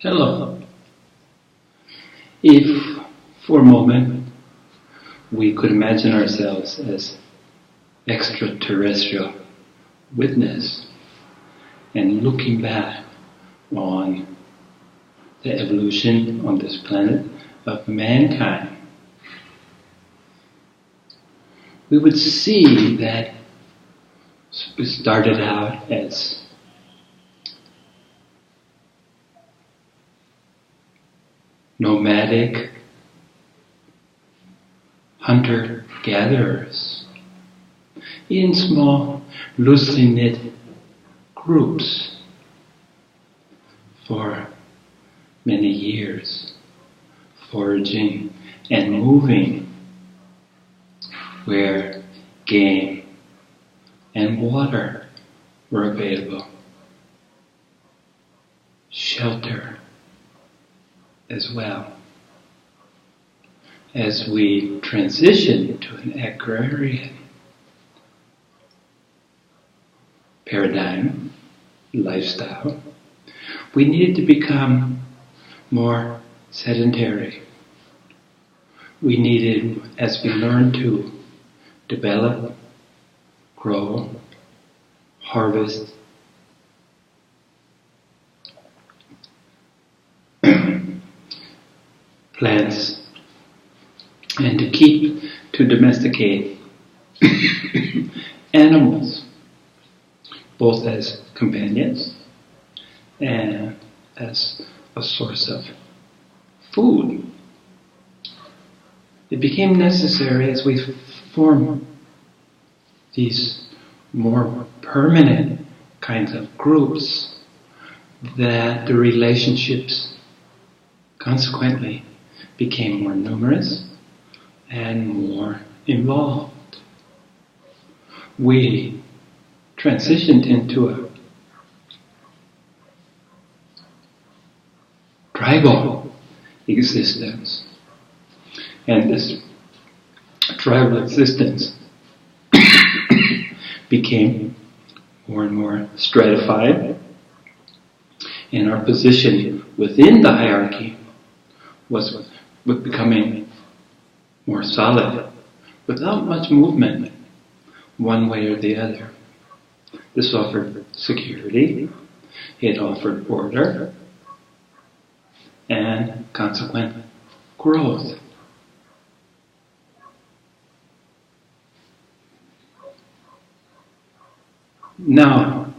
Hello. If, for a moment, we could imagine ourselves as extraterrestrial witness and looking back on the evolution on this planet of mankind, we would see that we started out as nomadic hunter-gatherers in small, loosely knit groups for many years, foraging and moving where game and water were available, shelter as well. As we transition to an agrarian paradigm, lifestyle, we needed to become more sedentary. We needed, as we learned to develop, grow, harvest, plants, and to domesticate animals, both as companions and as a source of food. It became necessary as we form these more permanent kinds of groups that the relationships consequently became more numerous and more involved. We transitioned into a tribal existence. And this tribal existence became more and more stratified, and our position within the hierarchy was becoming more solid, without much movement, one way or the other. This offered security, it offered order, and consequent growth. Now,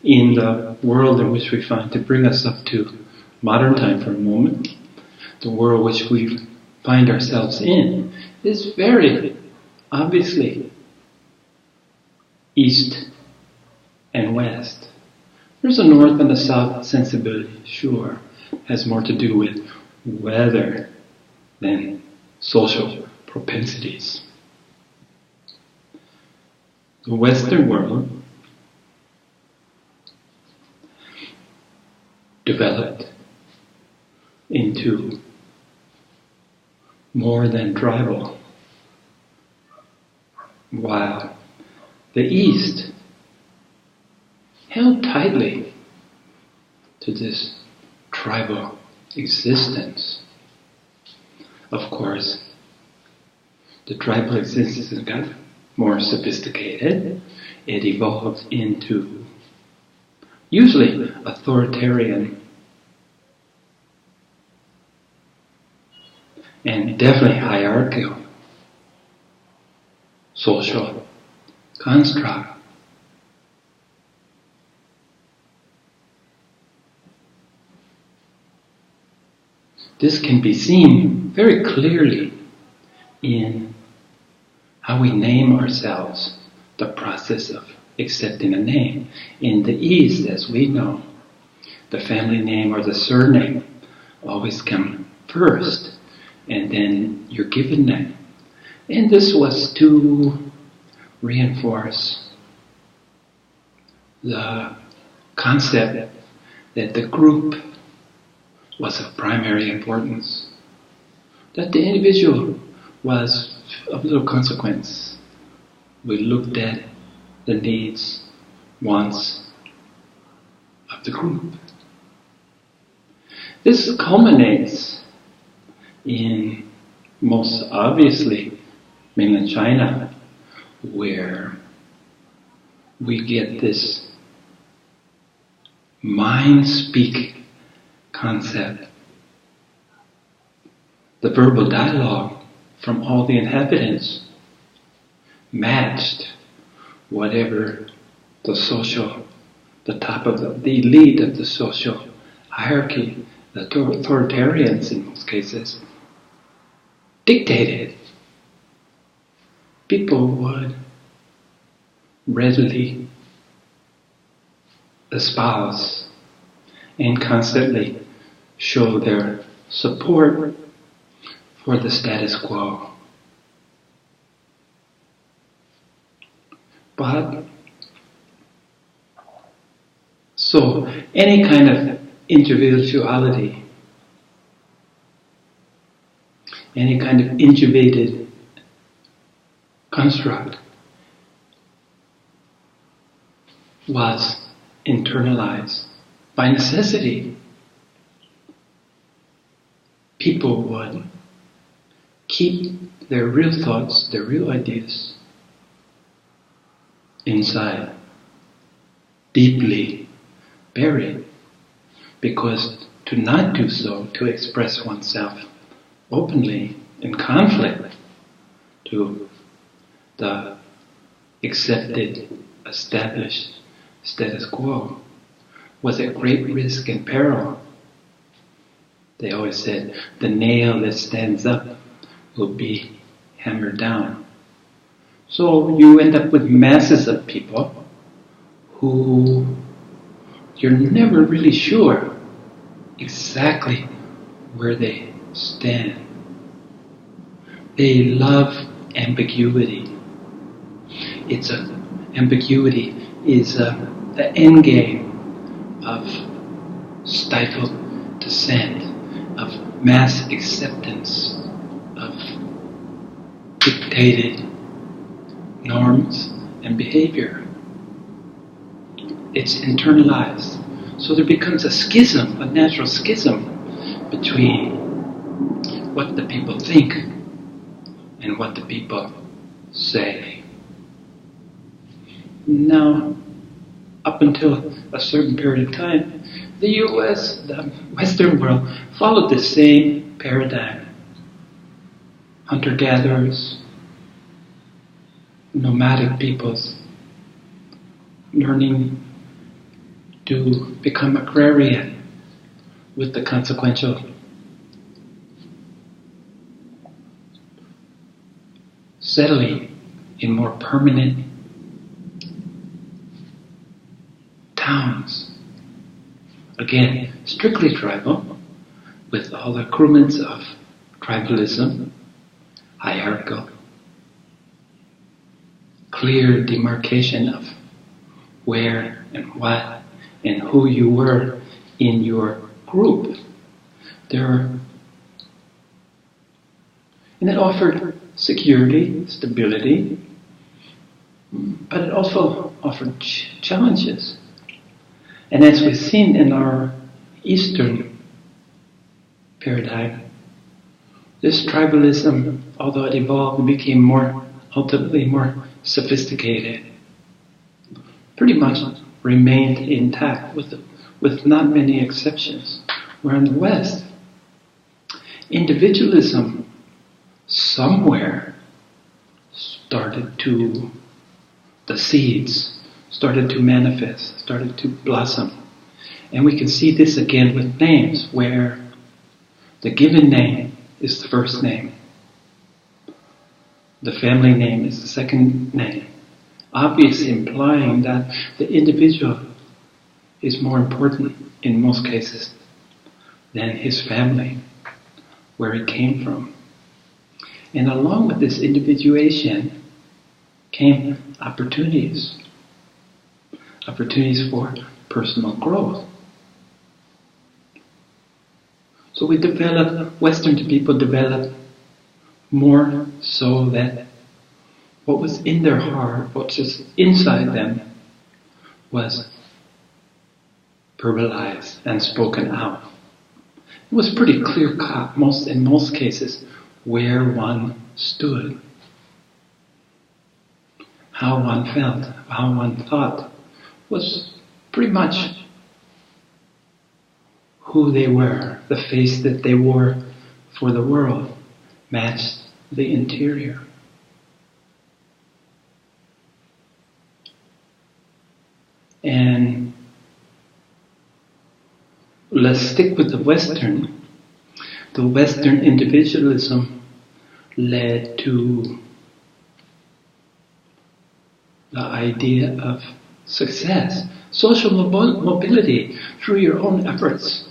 in the world in which we find, to bring us up to modern time for a moment, the world which we find ourselves in is very obviously east and west. There's a north and a south sensibility, sure, has more to do with weather than social propensities. The Western world developed into more than tribal, while the East held tightly to this tribal existence. Of course, the tribal existence got more sophisticated. It evolved into usually authoritarian and definitely hierarchical social construct. This can be seen very clearly in how we name ourselves, the process of accepting a name. In the East, as we know, the family name or the surname always come first, and then your given name. And this was to reinforce the concept that the group was of primary importance, that the individual was of little consequence. We looked at the needs, wants of the group. This culminates in, most obviously, mainland China, where we get this mind-speak concept. The verbal dialogue from all the inhabitants matched whatever the top of the elite of the social hierarchy, the authoritarians in most cases, dictated. People would readily espouse and constantly show their support for the status quo. But so any kind of individuality, any kind of intubated construct was internalized by necessity. People would keep their real thoughts, their real ideas inside, deeply buried, because to not do so, to express oneself openly in conflict to the accepted, established status quo, was at great risk and peril. They always said, the nail that stands up will be hammered down. So you end up with masses of people who you're never really sure exactly where they stand. They love ambiguity. Ambiguity is the end game of stifled dissent, of mass acceptance, of dictated norms and behavior. It's internalized. So there becomes a schism, a natural schism between what the people think and what the people say. Now, up until a certain period of time, the US, the Western world, followed the same paradigm. Hunter-gatherers, nomadic peoples, learning to become agrarian with the consequential settling in more permanent towns. Again, strictly tribal, with all the accoutrements of tribalism, hierarchical, clear demarcation of where and what and who you were in your group. And it offered security, stability, but it also offered challenges. And as we've seen in our Eastern paradigm, this tribalism, although it evolved and became ultimately more sophisticated, pretty much remained intact with not many exceptions. Where in the West, individualism somewhere the seeds started to manifest, started to blossom. And we can see this again with names, where the given name is the first name. The family name is the second name. Obviously implying that the individual is more important in most cases than his family, where he came from. And along with this individuation came opportunities for personal growth. So Western people developed more so that what was in their heart, what was inside them, was verbalized and spoken out. It was pretty clear cut, in most cases, where one stood, how one felt, how one thought, was pretty much who they were. The face that they wore for the world matched the interior. And let's stick with the Western. The Western individualism led to the idea of success, social mobility through your own efforts.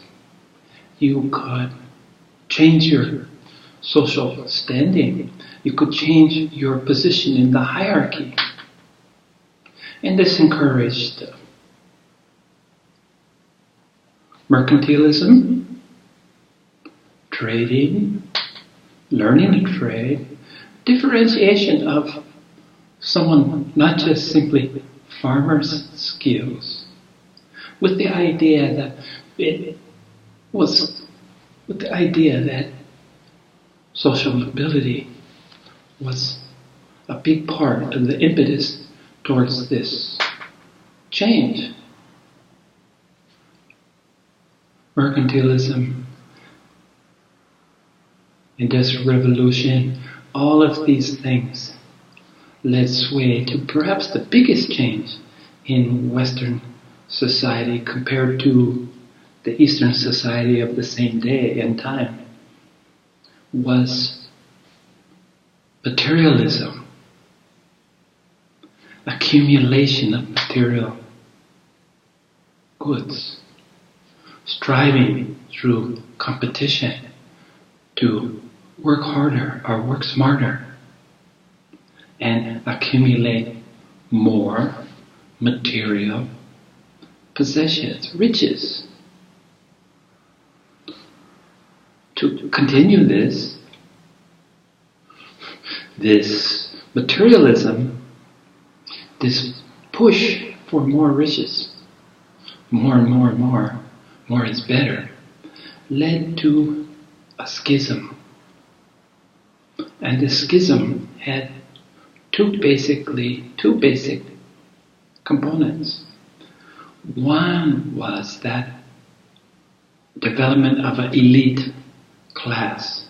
You could change your social standing. You could change your position in the hierarchy. And this encouraged mercantilism, trading, learning to trade, differentiation of someone, not just simply farmer's skills, with the idea that social mobility was a big part of the impetus towards this change. Mercantilism, Industrial Revolution, all of these things led sway to perhaps the biggest change in Western society compared to the Eastern society of the same day and time, was materialism, accumulation of material goods, striving through competition to work harder or work smarter and accumulate more material possessions, riches. To continue this materialism, this push for more riches, more and more and more is better, led to a schism. And the schism had two basic components. One was that development of an elite class,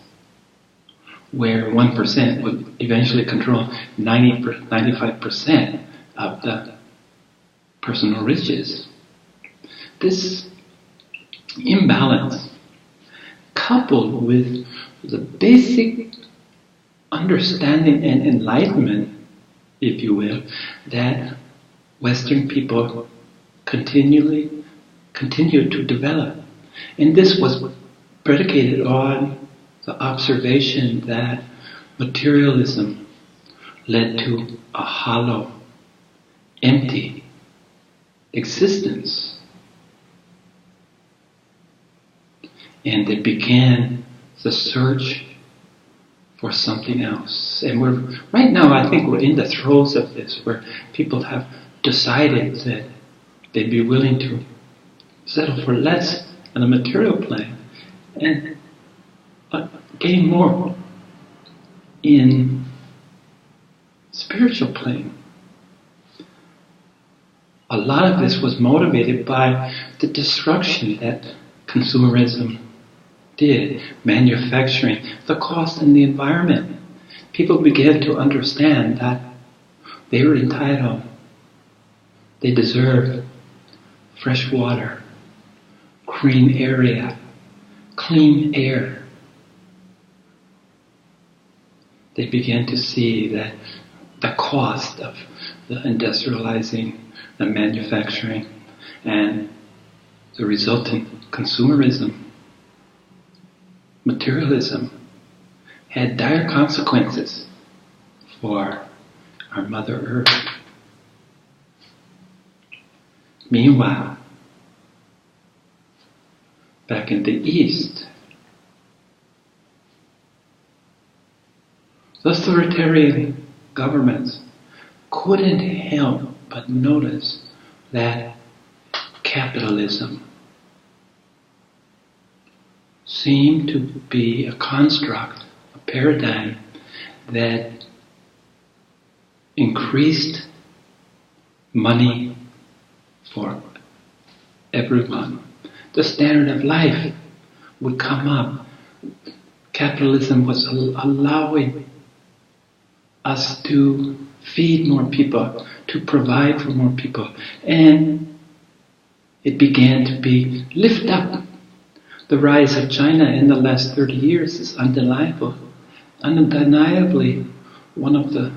where 1% would eventually control 95% of the personal riches. This imbalance, coupled with the basic understanding and enlightenment, if you will, that Western people continued to develop. And this was predicated on the observation that materialism led to a hollow, empty existence. And it began the search for something else. And right now I think we're in the throes of this, where people have decided that they'd be willing to settle for less on the material plane and gain more in spiritual plane. A lot of this was motivated by the destruction that consumerism did, manufacturing, the cost in the environment. People began to understand that they were entitled, they deserved fresh water, clean area, clean air. They began to see that the cost of the industrializing, the manufacturing, and the resultant consumerism, materialism, had dire consequences for our Mother Earth. Meanwhile, back in the East, the authoritarian governments couldn't help but notice that capitalism seemed to be a construct, a paradigm that increased money for everyone. The standard of life would come up. Capitalism was allowing us to feed more people, to provide for more people, and it began to be lift up. The rise of China in the last 30 years is undeniably one of the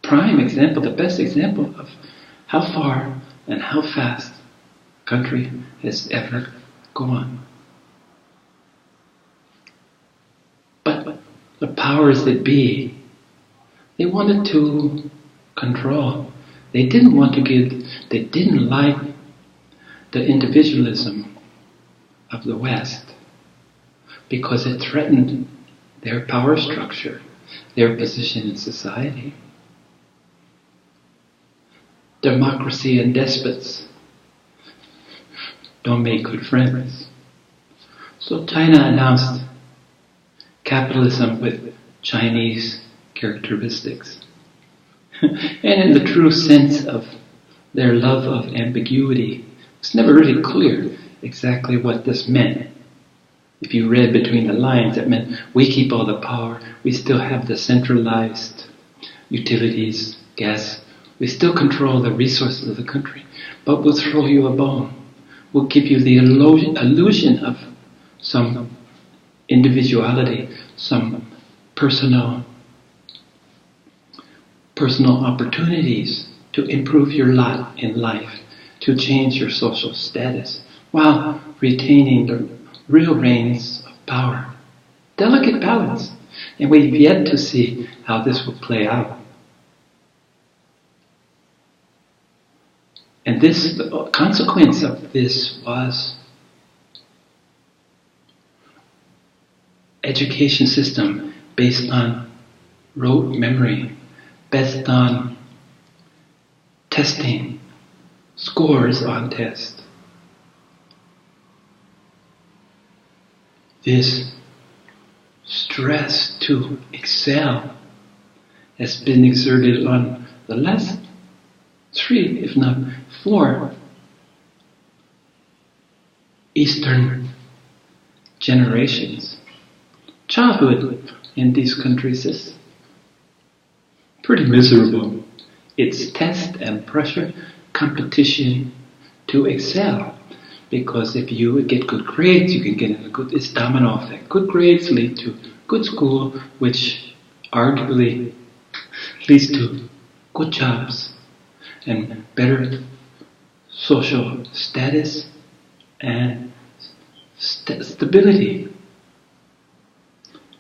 prime example, the best example of how far and how fast a country has ever gone. But the powers that be, they wanted to control. They didn't like the individualism of the West because it threatened their power structure, their position in society. Democracy and despots don't make good friends. So China announced capitalism with Chinese characteristics. And in the true sense of their love of ambiguity, it's never really clear exactly what this meant. If you read between the lines, it meant we keep all the power, we still have the centralized utilities, gas, we still control the resources of the country, but we'll throw you a bone. We'll give you the illusion of some individuality, some personal opportunities to improve your lot in life, to change your social status, while retaining the real reins of power. Delicate balance. And we've yet to see how this will play out. And the consequence of this was education system based on rote memory, based on testing, scores on tests. This stress to excel has been exerted on the last 3, if not 4, Eastern generations. Childhood in these countries is pretty miserable. It's test and pressure, competition to excel. Because if you get good grades, you can get in it's domino effect. Good grades lead to good school, which arguably leads to good jobs and better social status and stability.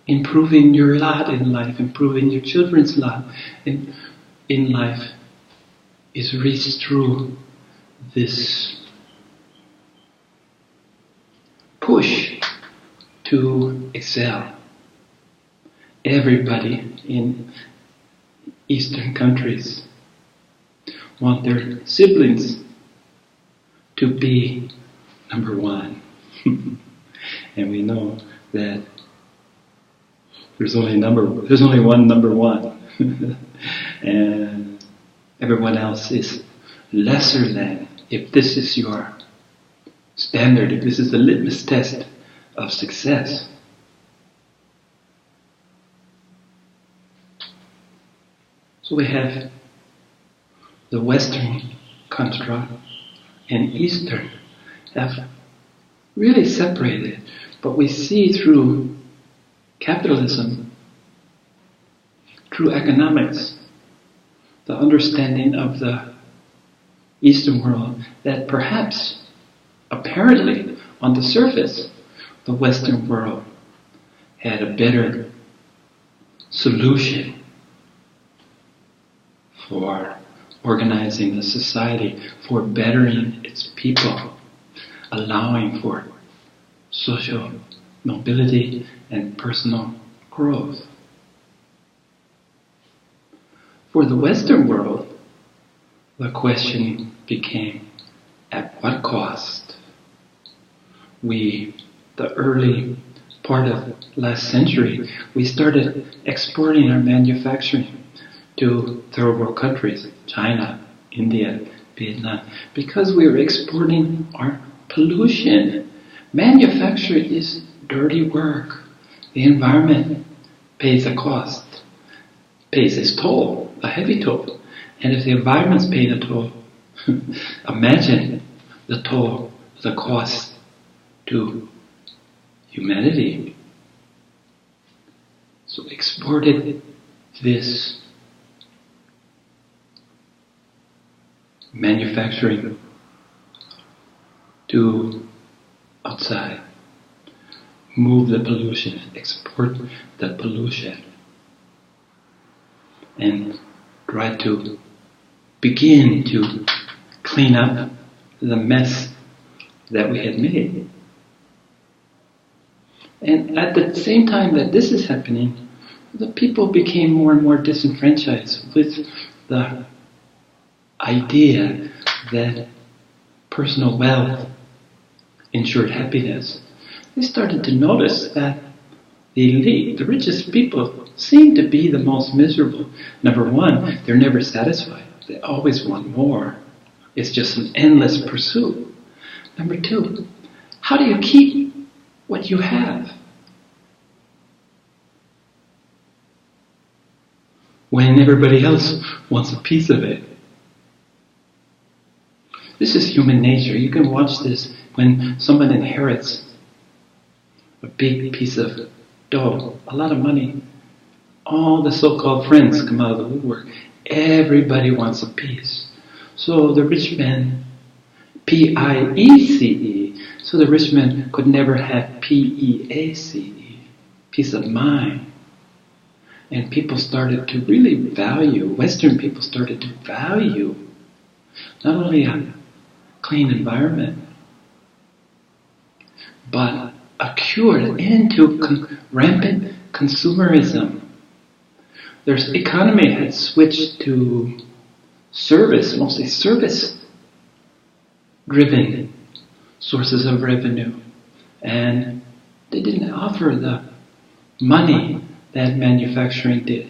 Improving your lot in life, improving your children's lot in life is reached through this push to excel. Everybody in Eastern countries want their siblings to be number one. And we know that there's only one number one. And everyone else is lesser than. If this is your standard, if this is the litmus test of success. So we have the Western construct and Eastern have really separated, but we see through capitalism, through economics, the understanding of the Eastern world that perhaps apparently, on the surface, the Western world had a better solution for organizing the society, for bettering its people, allowing for social mobility and personal growth. For the Western world, the question became, at what cost? We the early part of last century, we started exporting our manufacturing to third world countries, China, India, Vietnam, because we were exporting our pollution. Manufacturing is dirty work. The environment pays a cost, pays its toll, a heavy toll. And if the environment's paying a toll, imagine the toll, the cost to humanity. So exported this manufacturing to outside, move the pollution, export the pollution, and try to begin to clean up the mess that we had made. And at the same time that this is happening, the people became more and more disenfranchised with the idea that personal wealth ensured happiness. They started to notice that the elite, the richest people, seem to be the most miserable. Number one, they're never satisfied. They always want more. It's just an endless pursuit. Number two, how do you keep what you have when everybody else wants a piece of it? This is human nature. You can watch this when someone inherits a big piece of dough, a lot of money. All the so-called friends come out of the woodwork. Everybody wants a piece. So the rich man, P-I-E-C-E, so the rich man could never have P-E-A-C-E, peace of mind. And people started to really value, Western people started to value not only a clean environment, but a cure into rampant consumerism. Their economy had switched to service, mostly service-driven sources of revenue. And they didn't offer the money that manufacturing did.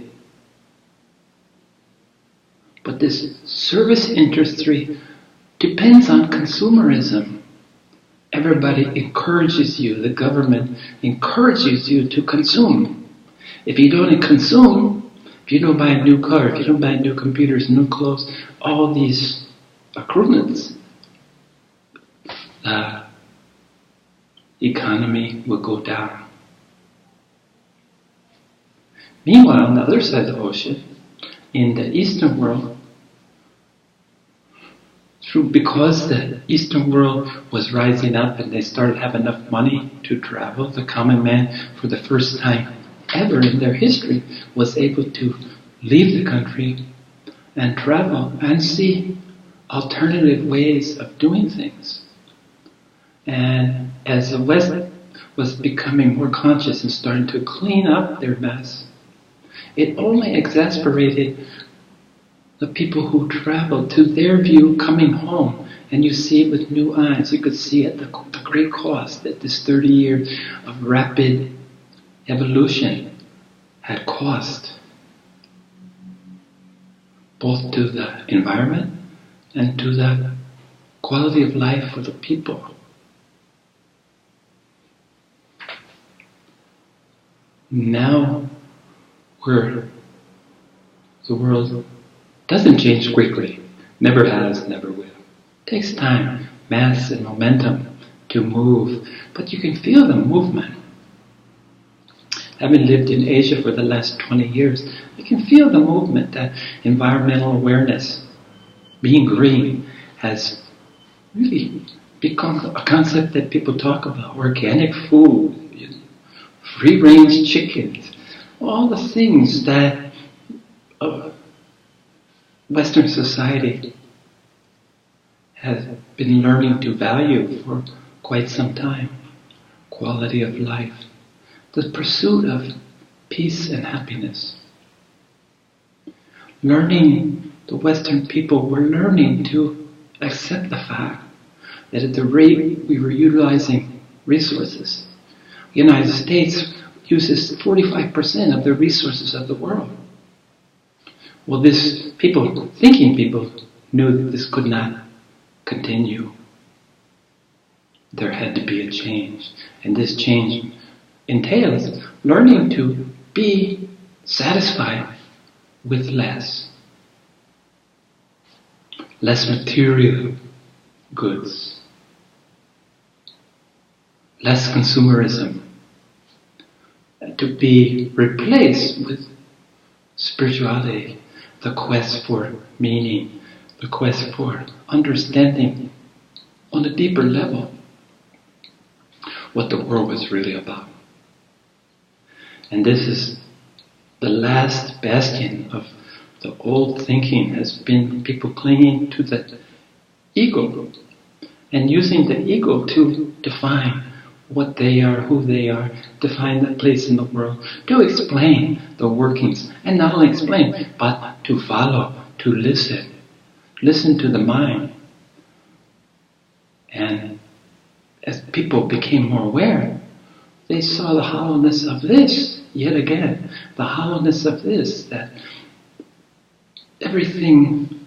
But this service industry depends on consumerism. Everybody encourages you, the government encourages you to consume. If you don't consume, if you don't buy a new car, if you don't buy new computers, new clothes, all these accoutrements, the economy will go down. Meanwhile, on the other side of the ocean, in the Eastern world, because the Eastern world was rising up and they started having enough money to travel, the common man, for the first time ever in their history, was able to leave the country and travel and see alternative ways of doing things. And as the West was becoming more conscious and starting to clean up their mess, it only exasperated the people who traveled to their view coming home. And you see it with new eyes. You could see at the great cost that this 30 years of rapid evolution had cost, both to the environment and to the quality of life for the people. Now, the world doesn't change quickly, never has, never will. It takes time, mass and momentum to move, but you can feel the movement. Having lived in Asia for the last 20 years, I can feel the movement, that environmental awareness, being green, has really become a concept that people talk about. Organic food, free-range chickens, all the things that Western society has been learning to value for quite some time. Quality of life, the pursuit of peace and happiness. The Western people were learning to accept the fact that at the rate we were utilizing resources, The United States uses 45% of the resources of the world. Well, thinking people knew that this could not continue. There had to be a change. And this change entails learning to be satisfied with less. Less material goods. Less consumerism. To be replaced with spirituality, the quest for meaning, the quest for understanding on a deeper level what the world was really about. And this is the last bastion of the old thinking, has been people clinging to the ego and using the ego to define what they are, who they are, define their place in the world, to explain the workings, and not only explain, but to follow, to listen. Listen to the mind. And as people became more aware, they saw the hollowness of this, yet again, the hollowness of this, that everything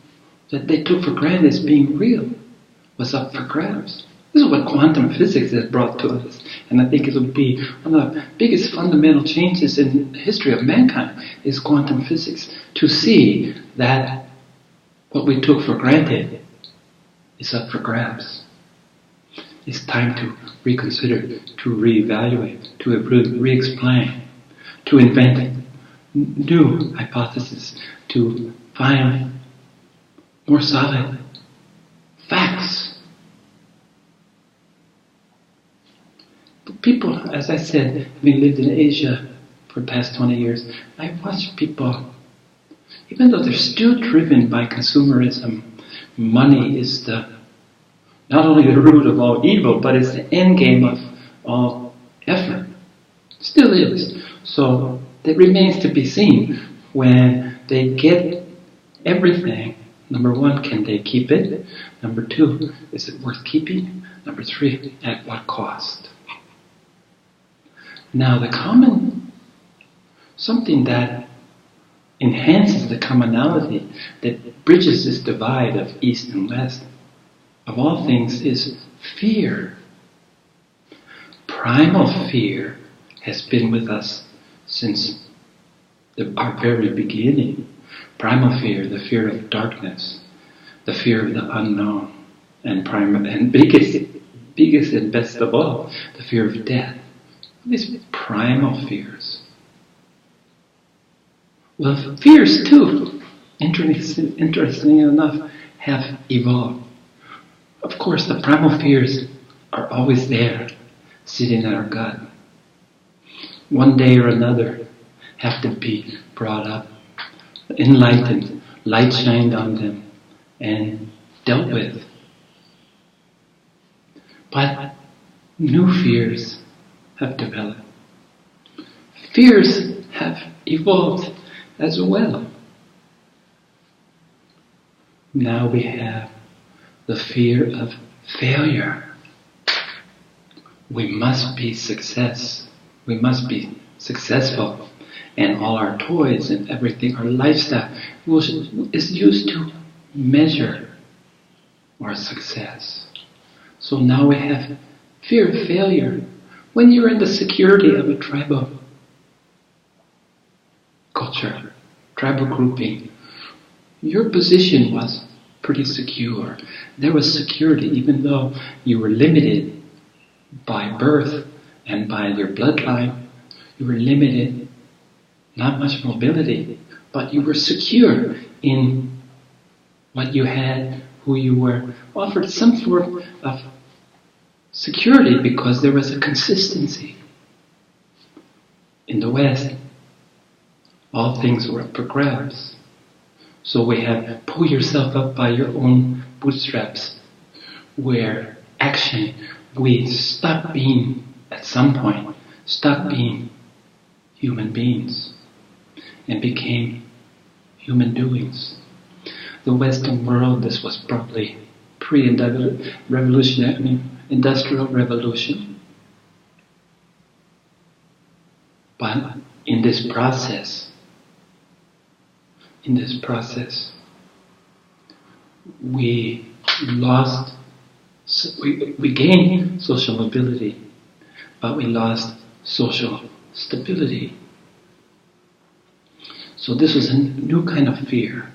that they took for granted as being real was up for grabs. This is what quantum physics has brought to us. And I think it will be one of the biggest fundamental changes in the history of mankind is quantum physics. To see that what we took for granted is up for grabs. It's time to reconsider, to reevaluate, to re-explain, to invent new hypotheses, to find more solid facts. People, as I said, having lived in Asia for the past 20 years, I watch people, even though they're still driven by consumerism, money is not only the root of all evil, but it's the end game of all effort. Still is. So it remains to be seen when they get everything. Number one, can they keep it? Number two, is it worth keeping? Number three, at what cost? Now something that enhances the commonality, that bridges this divide of East and West, of all things, is fear. Primal fear has been with us since our very beginning. Primal fear, the fear of darkness, the fear of the unknown, and biggest and best of all, the fear of death. These primal fears. Well, fears too, interestingly enough, have evolved. Of course, the primal fears are always there, sitting in our gut. One day or another, have to be brought up, enlightened, light shined on them, and dealt with. But new fears have developed. Fears have evolved as well. Now we have the fear of failure. We must be We must be successful. And all our toys and everything, our lifestyle, is used to measure our success. So now we have fear of failure. When you're in the security of a tribal culture, tribal grouping, your position was pretty secure. There was security, even though you were limited by birth and by your bloodline. You were limited, not much mobility, but you were secure in what you had, who you were, offered some sort of security because there was a consistency. In the West, all things were up for grabs. So we have pull yourself up by your own bootstraps, where we stop being, at some point, human beings and became human doings. The Western world, this was probably pre-revolutionary, industrial revolution. But in this process, we we gained social mobility, but we lost social stability. So this was a new kind of fear.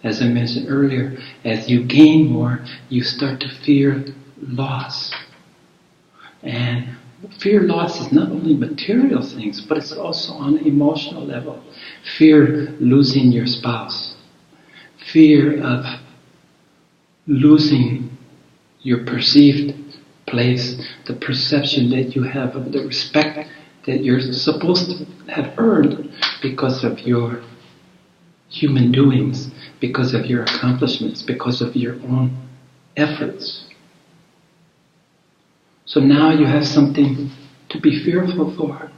As I mentioned earlier, as you gain more, you start to fear loss. And fear loss is not only material things, but it's also on an emotional level. Fear losing your spouse. Fear of losing your perceived place, the perception that you have of the respect that you're supposed to have earned because of your human doings, because of your accomplishments, because of your own efforts. So now you have something to be fearful for.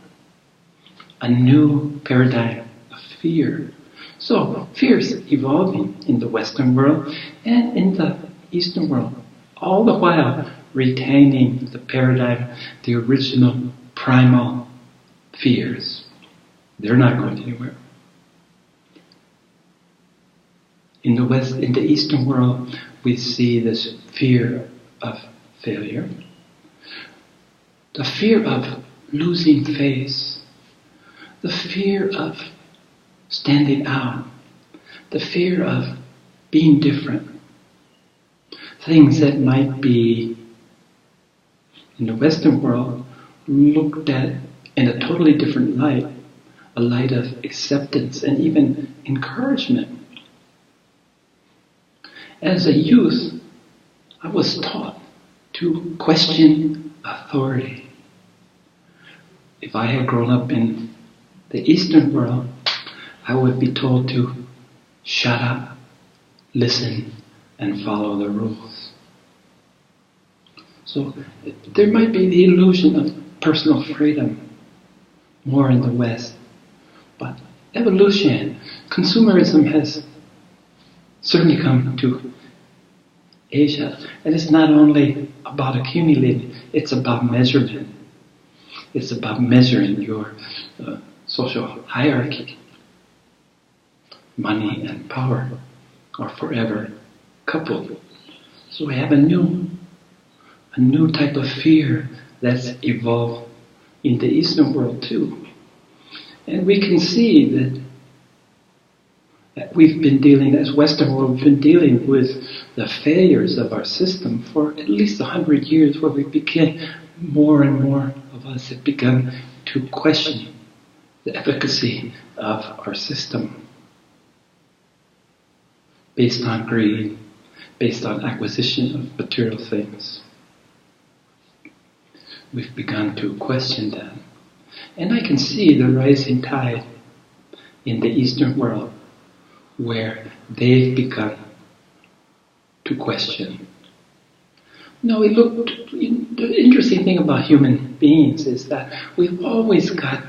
A new paradigm of fear. So fear is evolving in the Western world and in the Eastern world, all the while retaining the paradigm, the original primal fears. They're not going anywhere. In the Eastern world, we see this fear of failure, the fear of losing face, the fear of standing out, the fear of being different. Things that might be, in the Western world, looked at in a totally different light, a light of acceptance and even encouragement. As a youth, I was taught to question authority. If I had grown up in the Eastern world, I would be told to shut up, listen, and follow the rules. So there might be the illusion of personal freedom more in the West. But evolution, consumerism has certainly come to Asia. And it's not only about accumulating, it's about measurement. It's about measuring your social hierarchy. Money and power are forever coupled. So we have a new type of fear that's evolved in the Eastern world too. And we can see that we've been dealing, as Western world, we've been dealing with the failures of our system for at least 100 years, where we became, more and more of us have begun to question the efficacy of our system. Based on greed, based on acquisition of material things. We've begun to question that. And I can see the rising tide in the Eastern world where they've begun to question. Now, the interesting thing about human beings is that we've always got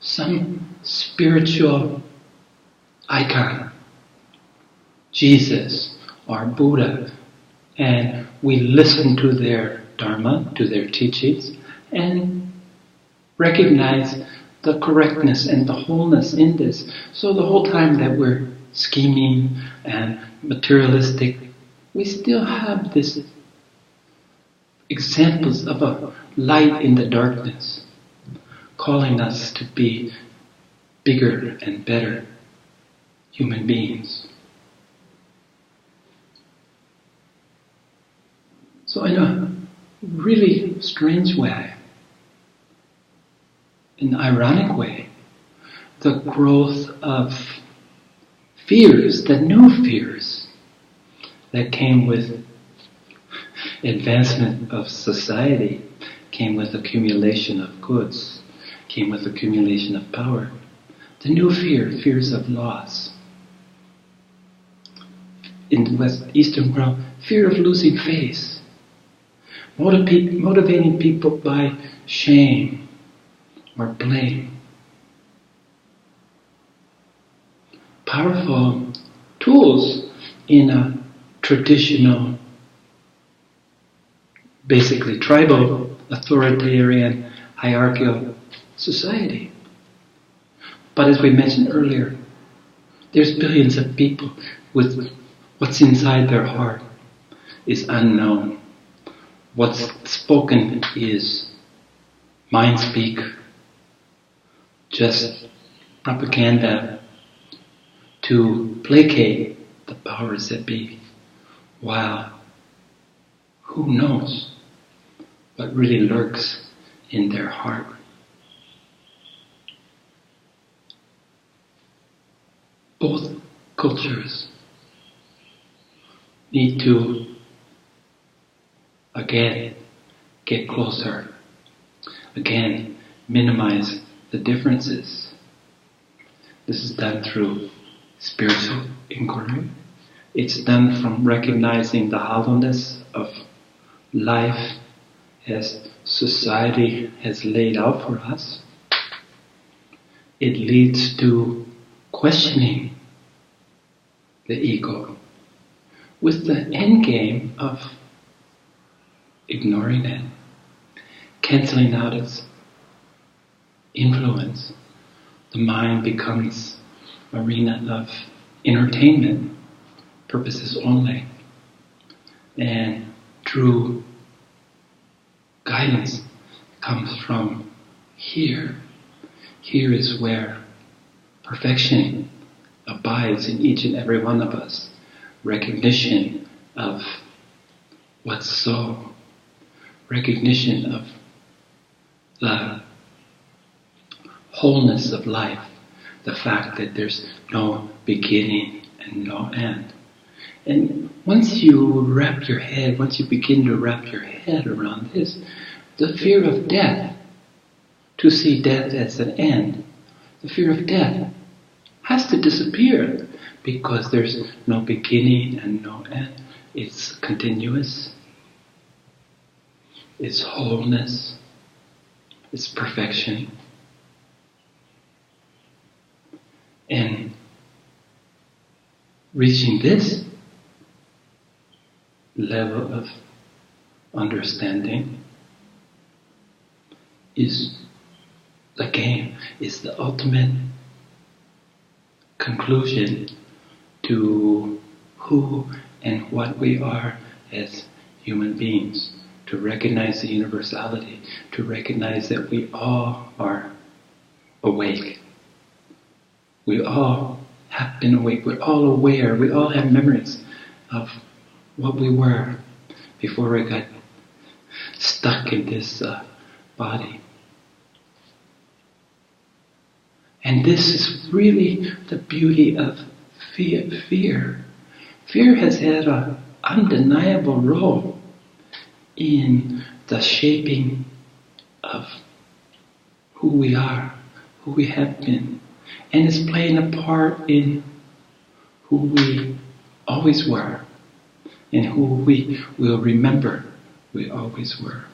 some spiritual icon, Jesus or Buddha, and we listen to their Dharma, to their teachings, and recognize the correctness and the wholeness in this. So the whole time that we're scheming and materialistic, we still have this examples of a light in the darkness, calling us to be bigger and better human beings. So in a really strange way, in an ironic way, the growth of fears, the new fears that came with advancement of society, came with accumulation of goods, came with accumulation of power. The new fears of loss. In the Eastern world, fear of losing face. Motivating people by shame or blame. Powerful tools in a traditional, basically tribal, authoritarian hierarchical society. But as we mentioned earlier, there's billions of people with what's inside their heart is unknown. What's spoken is mind speak, just propaganda to placate the powers that be. While who knows what really lurks in their heart. Both cultures need to, again, get closer. Again, minimize the differences. This is done through spiritual inquiry. It's done from recognizing the hollowness of life as society has laid out for us. It leads to questioning the ego with the end game of ignoring it, canceling out its influence. The mind becomes an arena of entertainment purposes only, and true guidance comes from here. Here is where perfection abides in each and every one of us. Recognition of what's so, recognition of the wholeness of life, the fact that there's no beginning and no end. And once you begin to wrap your head around this, the fear of death, to see death as an end, the fear of death has to disappear because there's no beginning and no end. It's continuous, it's wholeness, it's perfection. And reaching this level of understanding is the game, is the ultimate conclusion to who and what we are as human beings, to recognize the universality, to recognize that we all are awake. We all have been awake, we're all aware, we all have memories of what we were before we got stuck in this body. And this is really the beauty of fear. Fear has had an undeniable role in the shaping of who we are, who we have been, and it's playing a part in who we always were and who we will remember we always were.